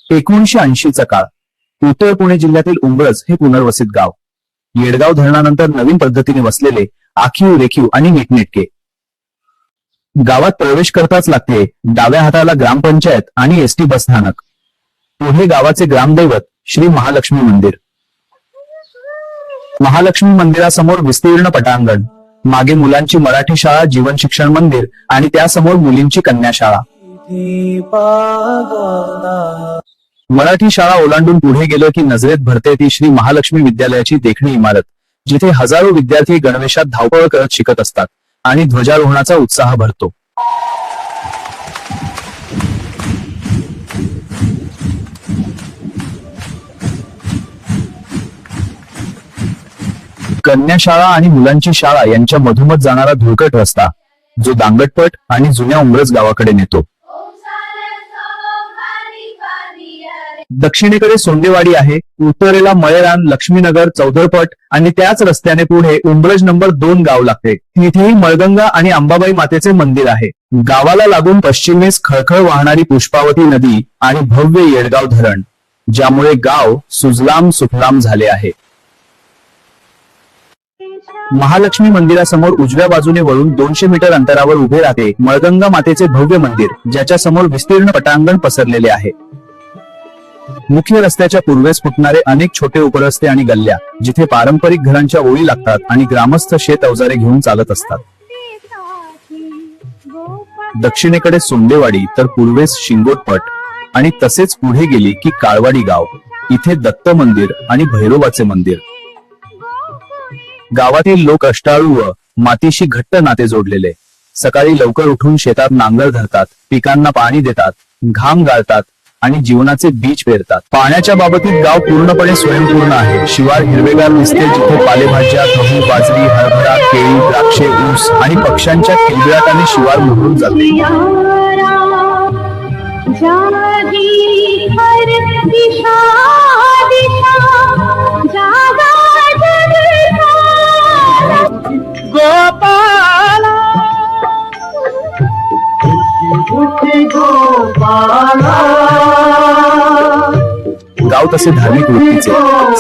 1980 चा काळ. उत्तर पुणे जिल्ह्यातील उंब्रज हे पुनर्वसित गाव. येडगाव धरणानंतर नवीन पद्धतीने वसलेले, आखीव रेखीव आणि नीटनेटके. गावात प्रवेश करताच लागते डाव्या हाताला ग्रामपंचायत आणि एसटी बस स्थानक. पुढे गावाचे ग्रामदैवत श्री महालक्ष्मी मंदिर. महालक्ष्मी मंदिरासमोर विस्तीर्ण पटांगण, मागे मुलांची मराठी शाळा, जीवन शिक्षण मंदिर आणि त्यासमोर मुलींची कन्या शाळा. मराठी शाळा ओलांडून पुढे गेलो की नजरेत भरते ती श्री महालक्ष्मी विद्यालयाची देखणी इमारत, जिथे हजारो विद्यार्थी गणवेशात धावपळ करत शिकत असतात आणि ध्वजारोहणाचा उत्साह भरतो. कन्या शाळा आणि मुलांची शाळा यांच्या मधोमध जाणारा धुळकट रस्ता, जो दांगटपट आणि जुन्या उंब्रज गावाकडे नेतो. दक्षिणेकडे सोंडेवाडी आहे, उत्तरेला मळेरान, लक्ष्मीनगर, चौधरपट आणि त्याच रस्त्याने पुढे उंब्रज नंबर 2 गाव लागते. तिथेही मळगंगा आणि अंबाबाई मातेचे मंदिर आहे. गावाला लागून पश्चिमेस खळखळ वाहणारी पुष्पावती नदी आणि भव्य येडगाव धरण, ज्यामुळे गाव सुजलाम सुफलाम झाले आहे. महालक्ष्मी मंदिरासमोर उजव्या बाजूने वळून 200 मीटर अंतरावर उभे राहते मळगंगा मातेचे भव्य मंदिर, ज्याच्या समोर विस्तीर्ण पटांगण पसरलेले आहे. मुख्य रस्त्याच्या पूर्वेस फुटणारे अनेक छोटे उपरस्ते आणि गल्ल्या, जिथे पारंपरिक घरांच्या ओळी लागतात आणि ग्रामस्थ शेत अवजारे घेऊन चालत असतात. दक्षिणेकडे सोंडेवाडी तर पूर्वेस शिंगोटपट आणि तसेच पुढे गेली की काळवाडी गाव. इथे दत्त मंदिर आणि भैरोबाचे मंदिर. गावातील लोक अष्टाळू व मातीशी घट्ट नाते जोडलेले. सकाळी लवकर उठून शेतात नांगर धरतात, पिकांना पाणी देतात, घाम गाळतात आणि जीवनाचे बीज पेरतात. पाण्याच्या बाबतीत गाव पूर्णपणे स्वयंपूर्ण आहे. शिवार हिरवेगार दिसते, जिथे पालेभाज्या, गहू, बाजरी, हरभरा, केळी, द्राक्षे, ऊस आणि पक्ष्यांच्या किलबिलाटाने शिवार मोहरून जाते. गाव तसे धार्मिक वृत्तीचे.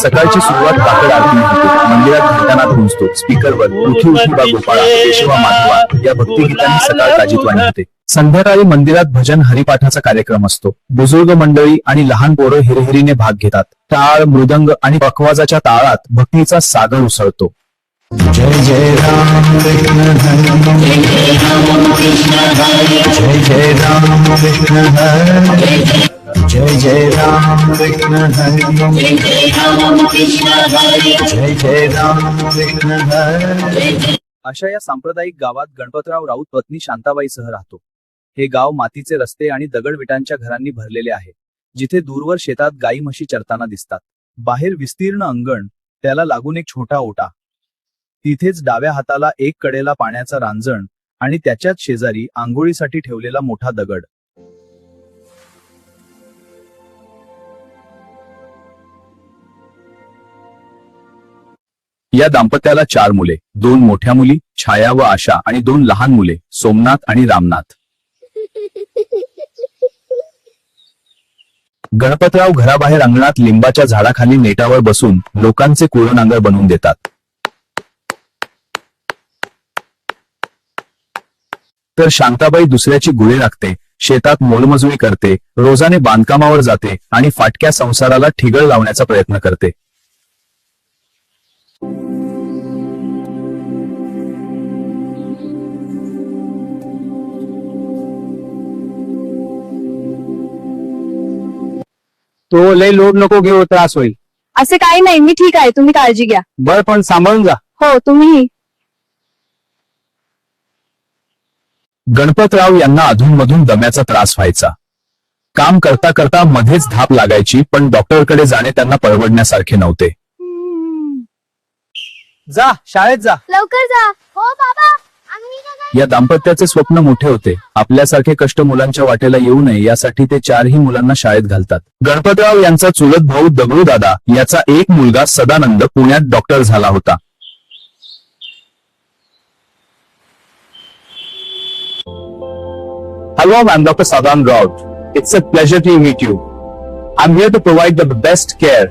सकाळची सुरुवात काकड आरतीने होते. मंदिरात घंटानाद गुंजतो. स्पीकरवर उठी उठी बा गोपाळा, केशवा माधवा या भक्तिगीतांनी सकाळ ताजीतवाणी होते. संध्याकाळी मंदिरात भजन हरिपाठाचा कार्यक्रम असतो. बुजुर्ग मंडळी आणि लहान पोरं हिरहिरीने भाग घेतात. टाळ, मृदंग आणि पखवाजाच्या ताळात भक्तीचा सागर उसळतो. जय जय राम कृष्ण हरी, जय राम कृष्ण हरी, जय जय राम कृष्ण हरी, जय जय राम कृष्ण हरी, जय राम कृष्ण हरी, जय जय राम कृष्ण हरी. अशा या सांप्रदायिक गावात गणपतराव राऊत पत्नी शांताबाईसह राहतो. हे गाव मातीचे रस्ते आणि दगडविटांच्या घरांनी भरलेले आहे, जिथे दूरवर शेतात गाई म्हशी चरताना दिसतात. बाहेर विस्तीर्ण अंगण, त्याला लागून एक छोटा ओटा. तिथेच डाव्या हाताला एक कडेला पाण्याचा रांजण आणि त्याच्याच शेजारी आंघोळीसाठी ठेवलेला मोठा दगड. या दाम्पत्याला 4 मुले, 2 मोठ्या मुली छाया व आशा आणि 2 लहान मुले सोमनाथ आणि रामनाथ. गणपतराव घराबाहेर अंगणात लिंबाच्या झाडाखाली नेटावर बसून लोकांचे कुळनांगर बनवून देतात. तर शांताबाई दुसऱ्याची गुळे राखते, शेतात मोलमजुरी करते, रोजाने बांधकामावर जाते आणि फाटक्या संसाराला ठिगळ लावण्याचा प्रयत्न करते. तो लय लोड नको घेऊ, त्रास होईल. असे काही नाही, मी ठीक आहे, तुम्ही काळजी घ्या. बर, पण सांभाळून जा. हो, तुम्हीही. गणपतराव यांना अधूनमधून दम्याचा त्रास व्हायचा. काम करता करता मध्येच धाप लागायची, पण डॉक्टरकडे जाणे त्यांना परवडण्यासारखे नव्हते. जा, शाळेत जा. लवकर जा. हो बाबा. या दाम्पत्याचे स्वप्न मोठे होते. आपल्यासारखे कष्ट मुलांच्या वाटेला येऊ नये यासाठी ते 4ही मुलांना शाळेत घालतात. गणपतराव यांचा चुलत भाऊ दगडू दादा याचा एक मुलगा सदानंद पुण्यात डॉक्टर झाला होता. Hello, I'm Dr. Sadan Raut. It's a pleasure to meet you. I am here to provide the best care.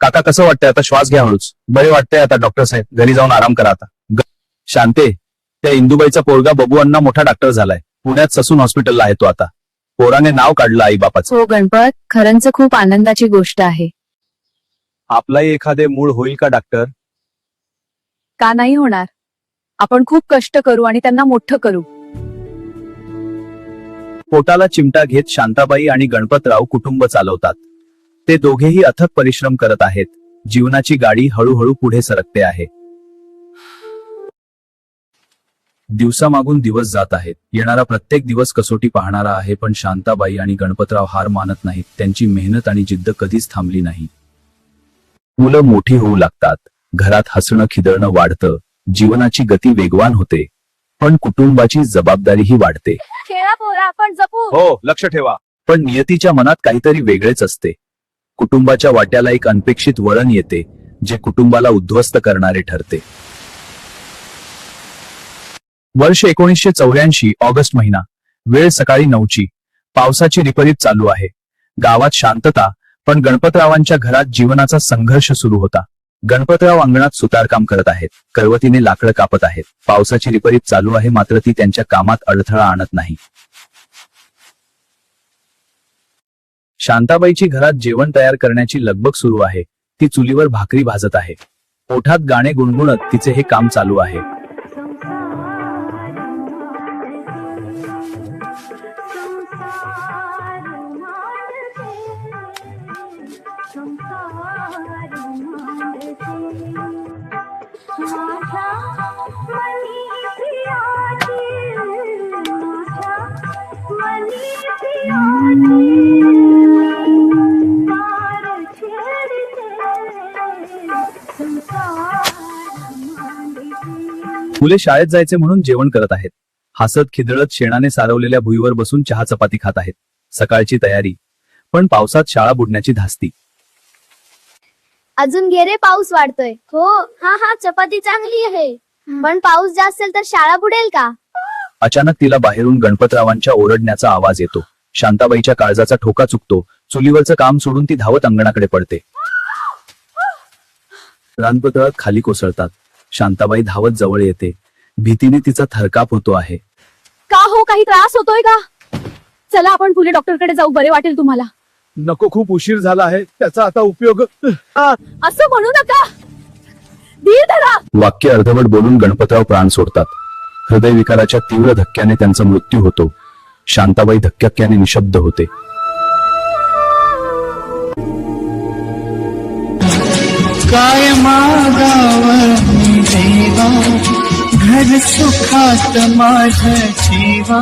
काका कसं वाटतंय आता? श्वास घ्या हळूच. बरे वाटतंय आता डॉक्टर साहेब? घरी जाऊन आराम करा आता. शांते, त्या इंदुबाईचा पोरगा बबू अण्णा मोठा डॉक्टर झालाय. पुण्यात ससून हॉस्पिटलला आहे तो आता. पोराने नाव काढलं आई बापाचं. हो गणपत, खरंच खूप आनंदाची गोष्ट आहे. आपलाही एखादे मूळ होईल का डॉक्टर? का नाही होणार? आपण खूप कष्ट करू आणि त्यांना मोठं करू. पोटाला चिमटा घेत शांताबाई आणि गणपतराव कुटुंब चालवतात. ते दोघेही अथक परिश्रम करत आहेत. जीवनाची गाडी हळूहळू पुढे सरकते आहे. दिवसामागून दिवस जात आहेत. येणारा प्रत्येक दिवस कसोटी पाहणारा आहे, पण शांताबाई आणि गणपतराव हार मानत नाहीत. त्यांची मेहनत आणि जिद्द कधीच थांबली नाही. मुलं मोठी होऊ लागतात. घरात हसणं खिदळणं वाढतं. जीवनाची गती वेगवान होते, पण कुटुंबाची जबाबदारीही वाढते. खेळा पोरा, आपण जपू. हो, लक्ष ठेवा. पण नियतीच्या मनात काहीतरी वेगळेच असते. कुटुंबाच्या वाट्याला एक अनपेक्षित वळण येते, जे कुटुंबाला उद्ध्वस्त करणारे ठरते. वर्ष 1984, ऑगस्ट महिना. वेळ सकाळी 9ची. पावसाची रिपरिप चालू आहे. गावात शांतता, पण गणपतरावांच्या घरात जीवनाचा संघर्ष सुरू होता. गणपतराव अंगणात सुतारकाम करत आहेत. करवतीने लाकडं कापत आहेत. पावसाची रिपरिप चालू आहे, मात्र ती त्यांच्या कामात अडथळा आणत नाही. शांताबाईची घरात जेवण तयार करण्याची लगबग सुरू आहे. ती चुलीवर भाकरी भाजत आहे. ओठात गाणे गुणगुणत तिचे हे काम चालू आहे. मुले शाळेत जायचे म्हणून जेवण करत आहेत. हसत खिदळत शेणाने सारवलेल्या भुईवर बसून चहा चपाती खात आहेत. सकाळची तयारी, पण पावसात शाळा बुडण्याची धास्ती. अजून गेरे, पाऊस वाढतोय. हो, हा चपाती चांगली आहे, पण पाऊस जास्त असेल तर शाळा बुडेल का? अचानक तिला बाहेरून गणपतरावांच्या ओरडण्याचा आवाज येतो. शांताबाईच्या काळजाचा ठोका चुकतो. चुलीवरचं काम सोडून ती धावत अंगणाकडे पडते. गणपतराव खाली कोसळतात. शांताबाई धावत जवळ येते. भीतीने तिचा थरकाप होतो आहे. का हो, काही त्रास होतोय का? चला आपण पुढे डॉक्टरकडे जाऊ, बरे वाटेल तुम्हाला. नको, खूप उशीर झाला आहे. त्याचा आता उपयोग. असं म्हणू नका. धीर धरा. वाक्य अर्धवट बोलून गणपतराव प्राण सोडतात. हृदयविकाराच्या तीव्र धक्क्याने त्यांचा मृत्यू होतो. शांताबाई धक्क्याने निशब्द होते. काय मागावं मी देवा, घर सुखात माझ्या जीवा.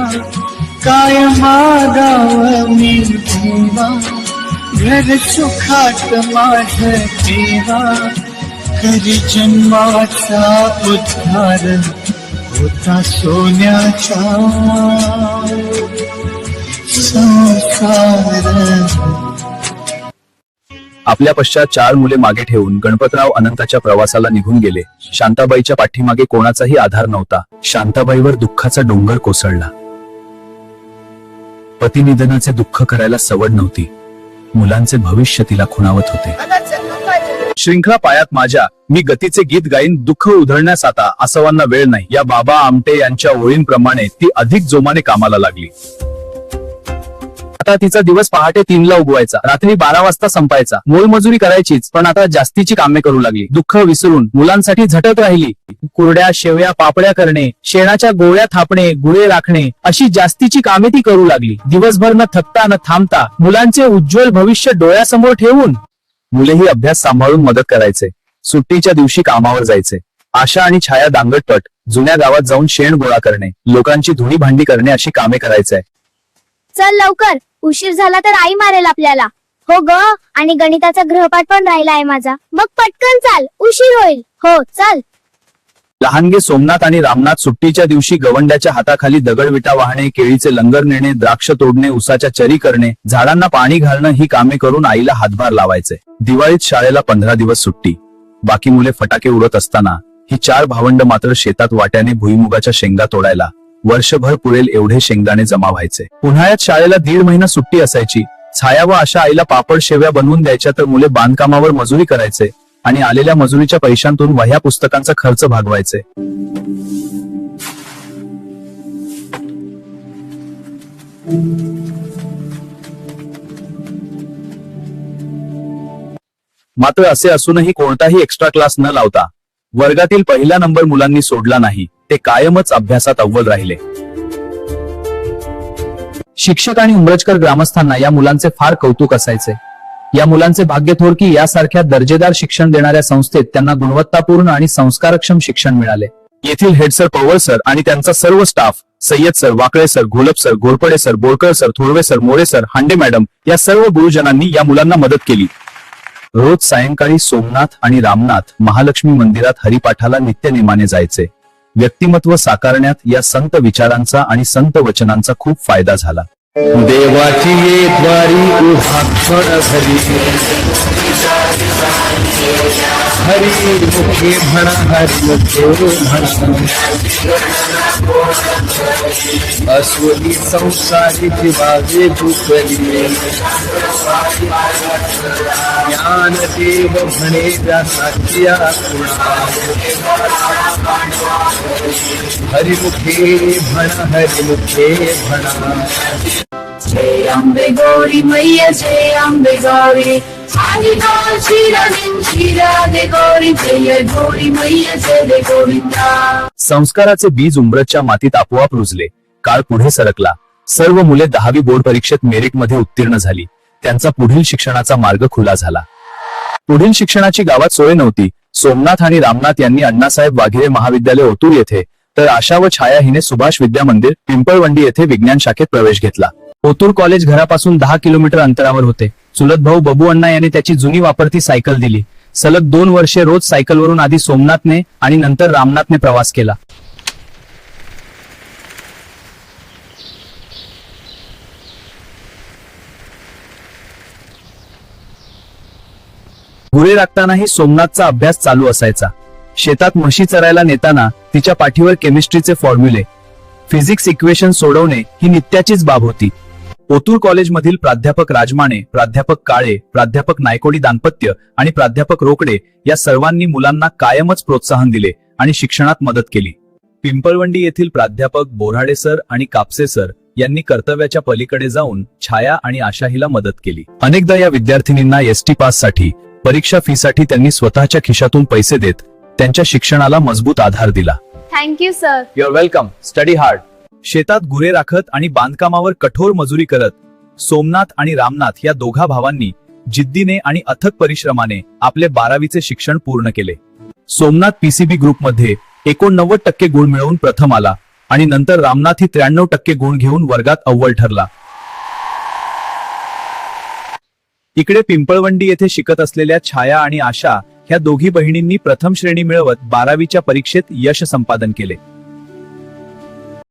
काय मागावं मी देवा, घर सुखात माझ्या जीवा. घरी जन्माचा उद्धार होता सोन्याचा संसार. आपल्या पश्चात 4 मुले मागे ठेवून गणपतराव अनंताच्या प्रवासाला निघून गेले. शांताबाईच्या पाठीमागे कोणाचाही आधार नव्हता. शांताबाईवर दुःखाचा डोंगर कोसळला. पतिनिधनाचे दुःख करायला सवड नव्हती. मुलांचे भविष्य तिला खुणावत होते. श्रृंखला पायात माझ्या, मी गतीचे गीत गाईन, दुःख उधळण्यास आता आसवांना वेळ नाही. या बाबा आमटे यांच्या ओळींप्रमाणे ती अधिक जोमाने कामाला लागली. आता तिचा दिवस पहाटे 3ला उगवायचा, रात्री 12 वाजता संपायचा. मोलमजुरी करायचीच, पण आता जास्तीची कामे करू लागली. दुःख विसरून मुलांसाठी झटत राहिली. कुरड्या, शेवया, पापड्या करणे, शेणाच्या गोळ्या थापणे, गुळे राखणे, अशी जास्तीची कामे ती करू लागली. दिवसभर न थकता न थांबता मुलांचे उज्ज्वल भविष्य डोळ्यासमोर ठेवून मुलेही अभ्यास सांभाळून मदत करायचे. सुट्टीच्या दिवशी कामावर जायचे. आशा आणि छाया दांगट पट जुन्या गावात जाऊन शेण गोळा करणे, लोकांची धुणी भांडी करणे अशी कामे करायचे. चल लवकर, उशीर झाला तर आई मारेल आपल्याला. हो ग, आणि गणिताचा गृहपाठ पण राहिला आहे माझा. मग पटकन चाल, उशीर होईल. हो चल. लहानगे सोमनाथ आणि रामनाथ सुट्टीच्या दिवशी गवंड्याच्या हाताखाली दगडविटा वाहणे, केळीचे लंगर नेणे, द्राक्ष तोडणे, उसाच्या चरी करणे, झाडांना पाणी घालणं ही कामे करून आईला हातभार लावायचे. दिवाळीत शाळेला 15 दिवस सुट्टी. बाकी मुले फटाके उडत असताना ही 4 भावंड मात्र शेतात वाट्याने भुईमुगाच्या शेंगा तोडायला. वर्षभर पुरेल एवढे शेंगदाणे जमा व्हायचे. उन्हाळ्यात शाळेला 1.5 महिना सुट्टी असायची. छाया व आशा आईला पापड शेव्या बनवून द्यायच्या तर मुले बांधकामावर मजुरी करायचे आणि आलेल्या मजुरीच्या पैशांतून वह्या पुस्तकांचा खर्च भागवायचे. मात्र असे असूनही कोणताही एक्स्ट्रा क्लास न लावता वर्गातील पहिला नंबर मुलांनी सोडला नाही. ते कायमच अभ्यासात अव्वल राहिले. शिक्षक आणि उंबरजकर ग्रामस्थांना या मुलांचे फार कौतुक असायचे. या मुलांचे भाग्य थोर की यासारख्या दर्जेदार शिक्षण देणाऱ्या संस्थेत त्यांना गुणवत्तापूर्ण आणि संस्कारक्षम शिक्षण मिळाले. येथील हेड सर पवार सर आणि त्यांचा सर्व staff, Sayyad sir, Wakale sir, Gholap sir, Ghorpade sir, Borkar sir, Thorve sir, More sir, Hande madam या सर्व गुरुजनांनी या मुलांना मदत केली. रोज सायंकाळी सोमनाथ आणि रामनाथ महालक्ष्मी मंदिरात हरिपाठाला नित्यनेमाने जायचे. व्यक्तिमत्व साकारण्यात या संत विचारांचा आणि संत वचनांचा खूप फायदा झाला. देवाची ये द्वारी उभा क्षण हरी हरी मुखे म्हणा हरी मुखे म्हणा अस्वली संसारी जीवाजे झुकली ज्ञान देव म्हणे व्यासाच्या हरी मुखे म्हणा हरी मुखे म्हणा. जय अंबे गौरी मैया जय अंबे गौरी आदिनाथ शिरा दे गौरी जय गौरी मैया जय दे गोविंदा. संस्काराचे बीज उंबरजच्या मातीत आपोआप रुजले. काळ पुढे सरकला. सर्व मुले 10वी बोर्ड परीक्षेत मेरिटमध्ये उत्तीर्ण झाली. त्यांचा पुढील शिक्षणाचा मार्ग खुला झाला. पुढील शिक्षणाची गावात सोय नव्हती. सोमनाथ आणि रामनाथ यांनी अण्णासाहेब वाघिरे महाविद्यालय ओतूर येथे तर आशा व छाया हिने सुभाष विद्या मंदिर पिंपळवंडी येथे विज्ञान शाखेत प्रवेश घेतला. ओतूर कॉलेज घरापासून 10 किलोमीटर अंतरावर होते. चुलत भाऊ बबू अण्णा यांनी त्याची जुनी वापरती सायकल दिली. सलग 2 वर्षे रोज सायकलवरून आधी सोमनाथने आणि नंतर रामनाथने प्रवास केला. गुरे राखतानाही सोमनाथचा अभ्यास चालू असायचा. शेतात म्हशी चरायला नेताना तिच्या पाठीवर केमिस्ट्रीचे फॉर्म्युले, फिजिक्स इक्वेशन सोडवणे ही नित्याचीच बाब होती. ओतूर कॉलेजमधील प्राध्यापक राजमाने, प्राध्यापक काळे, प्राध्यापक नायकोडी दाम्पत्य आणि प्राध्यापक रोकडे या सर्वांनी मुलांना कायमच प्रोत्साहन दिले आणि शिक्षणात मदत केली. पिंपळवंडी येथील प्राध्यापक बोराडे सर आणि कापसे सर यांनी कर्तव्याच्या पलीकडे जाऊन छाया आणि आशा हिला मदत केली. अनेकदा या विद्यार्थिनींना एसटी पाससाठी, परीक्षा फीसाठी त्यांनी स्वतःच्या खिशातून पैसे देत त्यांच्या शिक्षणाला मजबूत आधार दिला. Thank you sir. Your welcome. Study hard. शेतात गुरे राखत आणि बांधकामावर कठोर मजुरी करत सोमनाथ आणि रामनाथ या दोघा भावांनी जिद्दीने आणि अथक परिश्रमाने आपले 12वीचे शिक्षण पूर्ण केले. सोमनाथ पीसीबी ग्रुपमध्ये 89% गुण मिळवून प्रथम आला आणि नंतर रामनाथ ही 93% गुण घेऊन वर्गात अव्वल ठरला. इकडे पिंपळवंडी येथे शिकत असलेल्या छाया आणि आशा ह्या दोघी बहिणींनी प्रथम श्रेणी मिळवत 12वीच्या परीक्षेत यश संपादन केले.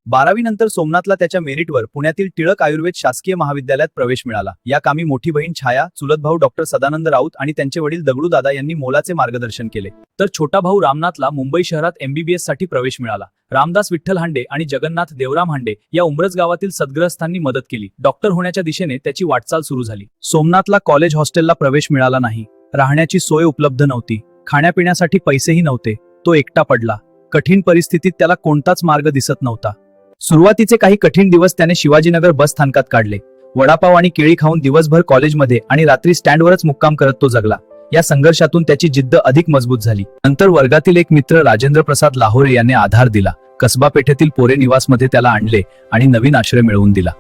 12वी नंतर सोमनाथला त्याच्या मेरिटवर पुण्यातील टिळक आयुर्वेद शासकीय महाविद्यालयात प्रवेश मिळाला. या कामी मोठी बहीण छाया, चुलत भाऊ डॉक्टर सदानंद राऊत आणि त्यांचे वडील दगडू दादा यांनी मोलाचे मार्गदर्शन केले. तर छोटा भाऊ रामनाथला मुंबई शहरात MBBS साठी प्रवेश मिळाला. रामदास विठ्ठल हांडे आणि जगन्नाथ देवराम हांडे या उंबरज गावातील सद्गृहस्थांनी मदत केली. डॉक्टर होण्याच्या दिशेने त्याची वाटचाल सुरू झाली. सोमनाथला कॉलेज हॉस्टेलला प्रवेश मिळाला नाही. राहण्याची सोय उपलब्ध नव्हती. खाण्यापिण्यासाठी पैसेही नव्हते. तो एकटा पडला. कठीण परिस्थितीत त्याला कोणताच मार्ग दिसत नव्हता. सुरुवातीचे काही कठीण दिवस त्याने शिवाजीनगर बस स्थानकात काढले. वडापाव आणि केळी खाऊन दिवसभर कॉलेजमध्ये आणि रात्री स्टँडवरच मुक्काम करत तो जगला. या संघर्षातून त्याची जिद्द अधिक मजबूत झाली. नंतर वर्गातील एक मित्र राजेंद्र प्रसाद लाहोरे यांनी आधार दिला. कसबा पेठेतील पोरे निवासमध्ये त्याला आणले आणि नवीन आश्रय मिळवून दिला.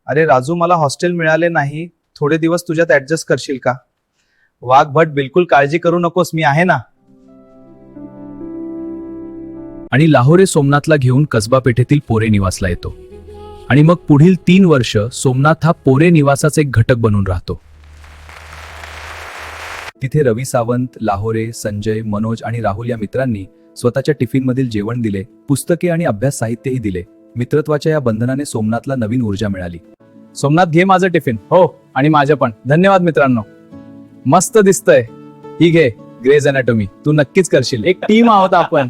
अरे राजू, मला हॉस्टेल मिळाले नाही. थोडे दिवस तुझ्यात ऍडजस्ट करशील का? वाघ भट, बिलकुल काळजी करू नकोस, मी आहे ना. आणि लाहोरे सोमनाथला घेऊन कसबा पेठेतील पोरे निवासला येतो आणि मग पुढील 3 वर्ष सोमनाथ हा पोरे निवासाचा एक घटक बनून राहतो. तिथे रवी सावंत, लाहोरे, संजय, मनोज आणि राहुल या मित्रांनी स्वतःच्या टिफिन मधील जेवण दिले, पुस्तके आणि अभ्यास साहित्यही दिले. मित्रत्वाच्या या बंधनाने सोमनाथला नवीन ऊर्जा मिळाली. सोमनाथ, घे माझं टिफिन. हो, आणि माझं पण. धन्यवाद मित्रांनो. मस्त दिसतंय. ही घे ग्रेज अॅनाटॉमी. तू नक्कीच करशील. एक टीम आहोत आपण.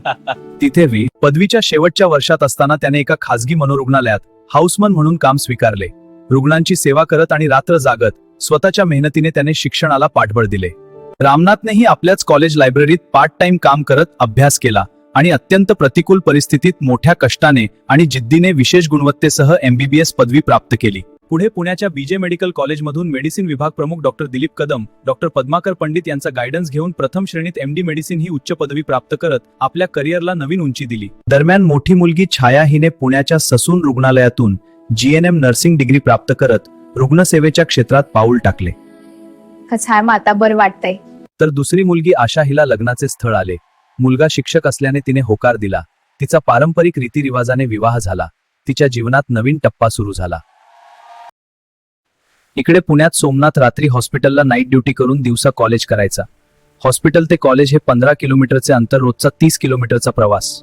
तिथे पदवीच्या शेवटच्या वर्षात असताना त्याने एका खासगी मनोरुग्णालयात हाऊसमन म्हणून काम स्वीकारले. रुग्णांची सेवा करत आणि रात्र जागत स्वतःच्या मेहनतीने त्याने शिक्षणाला पाठबळ दिले. रामनाथनेही आपल्याच कॉलेज लायब्ररीत पार्ट टाइम काम करत अभ्यास केला आणि अत्यंत प्रतिकूल परिस्थितीत मोठ्या कष्टाने आणि जिद्दीने विशेष गुणवत्तेसह MBBS पदवी प्राप्त केली. पुढे पुण्याच्या BJ मेडिकल कॉलेजमधून मेडिसिन विभाग प्रमुख डॉक्टर दिलीप कदम, डॉक्टर पद्माकर पंडित यांचा गायडन्स घेऊन प्रथम श्रेणीत MD मेडिसिन ही उच्च पदवी प्राप्त करत आपल्या करिअरला नवीन उंची दिली. दरम्यान मोठी मुलगी छाया हिने पुण्याच्या ससून रुग्णालयातून GNM नर्सिंग डिग्री प्राप्त करत रुग्णसेवेच्या क्षेत्रात पाऊल टाकले. छाया मग आता बरं वाटतंय. तर दुसरी मुलगी आशा हिला लग्नाचे स्थळ आले. मुलगा शिक्षक असल्याने तिने होकार दिला. तिचा पारंपरिक रीतिरिवाजाने विवाह झाला. तिच्या जीवनात नवीन टप्पा सुरू झाला. इकडे पुण्यात सोमनाथ रात्री हॉस्पिटलला नाईट ड्युटी करून दिवसा कॉलेज करायचा. हॉस्पिटल ते कॉलेज हे 15 किलोमीटरचे अंतर, रोजचा 30 किलोमीटरचा प्रवास.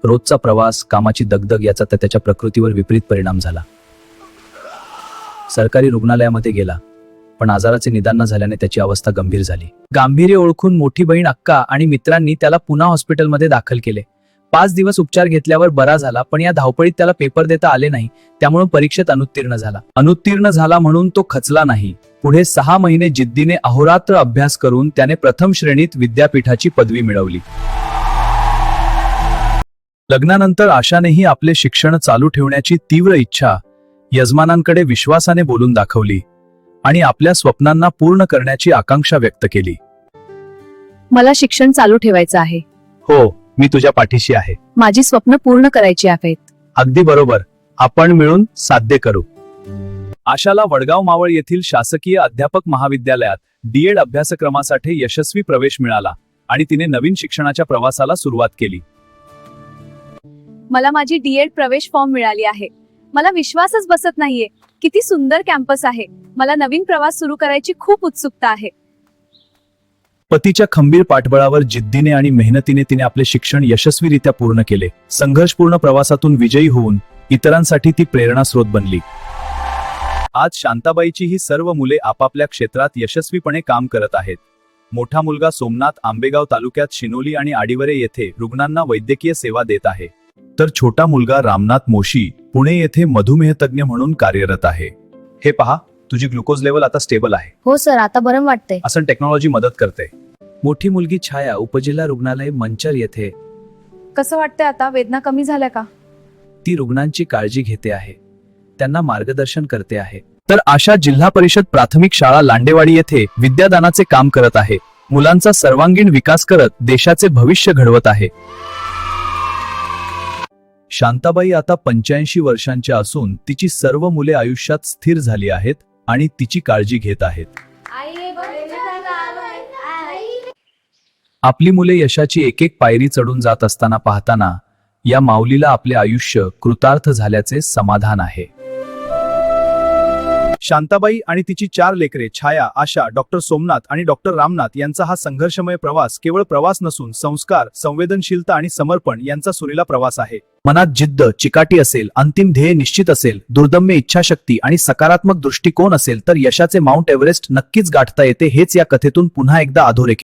रोजचा प्रवास, कामाची दगदग याचा त्याच्या प्रकृतीवर विपरीत परिणाम झाला. सरकारी रुग्णालयामध्ये गेला, पण आजाराचे निदान न झाल्याने त्याची अवस्था गंभीर झाली. गांभीर्य ओळखून मोठी बहीण अक्का आणि मित्रांनी त्याला पुन्हा हॉस्पिटलमध्ये दाखल केले. 5 दिवस उपचार घेतल्यावर बरा झाला, पण या धावपळीत त्याला पेपर देता आले नाही. त्यामुळे परीक्षेत अनुत्तीर्ण झाला म्हणून तो खचला नाही. पुढे 6 महिने जिद्दीने अहोरात्र अभ्यास करून त्याने प्रथम श्रेणीत विद्यापीठाची पदवी मिळवली. लग्नानंतर आशानेही आपले शिक्षण चालू ठेवण्याची तीव्र इच्छा यजमानांकडे विश्वासाने बोलून दाखवली आणि आपल्या स्वप्नांना पूर्ण करण्याची आकांक्षा व्यक्त केली. मला शिक्षण चालू ठेवायचं आहे. हो, मी तुझ्या पाठीशी आहे. माझी स्वप्न पूर्ण करायची आहेत. अगदी बरोबर. आपण मिळून साध्य करू. आशाला वडगाव मावळ येथील शासकीय अध्यापक महाविद्यालयात D.Ed अभ्यासक्रमासाठी यशस्वी प्रवेश मिळाला आणि तिने नवीन शिक्षणाच्या प्रवासाला सुरुवात केली. मला माझी D.Ed प्रवेश फॉर्म मिळाली आहे. मला विश्वासच बसत नाहीये. किती सुंदर कॅम्पस आहे. मला नवीन प्रवास सुरू करायची खूप उत्सुकता आहे. पतीच्या खंबीर पाठबळावर जिद्दीने आणि मेहनतीने तिने आपले शिक्षण यशस्वीरित्या पूर्ण केले. संघर्षपूर्ण प्रवासातून विजयी होऊन इतरांसाठी ती प्रेरणास्रोत बनली. आज शांताबाईची ही सर्व मुले आपापल्या क्षेत्रात यशस्वीपणे काम करत आहेत. मोठा मुलगा सोमनाथ आंबेगाव तालुक्यात शिनोली आणि आडिवरे येथे रुग्णांना वैद्यकीय सेवा देत आहे, तर छोटा मुलगा रामनाथ मोशी पुणे येथे मधुमेह तज्ञ म्हणून कार्यरत आहे. हे पहा, तुझी ग्लुकोज लेवल आता स्टेबल आहे. हो सर, आता बरं वाटतंय. असं टेक्नॉलॉजी मदत करते. मोठी मुलगी छाया उपजिल्हा रुग्णालय मंचर येथे. कसं वाटतंय आता? वेदना कमी झाल्या का? ती रुग्णांची काळजी घेते आहे, त्यांना मार्गदर्शन करते आहे. तर आशा जिल्हा परिषद प्राथमिक शाळा लांडेवाडी येथे विद्यादानाचे काम करत आहे. मुलांचा सर्वांगीण विकास करत देशाचे भविष्य घडवत आहे. शांताबाई आता 85 वर्षांच्या असून तिची सर्व मुले आयुष्यात स्थिर झाली आहेत आणि तिची काळजी घेत आहेत. आपली मुले यशाची एक एक पायरी चढून जात असताना पाहताना या माऊलीला आपले आयुष्य कृतार्थ झाल्याचे समाधान आहे. शांताबाई आणि तिची 4 लेकरे छाया, आशा, डॉक्टर सोमनाथ आणि डॉक्टर रामनाथ यांचा हा संघर्षमय प्रवास केवळ प्रवास नसून संस्कार, संवेदनशीलता आणि समर्पण यांचा सुरीला प्रवास आहे. मनात जिद्द, चिकाटी असेल, अंतिम ध्येय निश्चित असेल, दुर्दम्य इच्छाशक्ती आणि सकारात्मक दृष्टिकोन असेल तर यशाचे माउंट एव्हरेस्ट नक्कीच गाठता येते. हेच या कथेतून पुन्हा एकदा अधोरेखित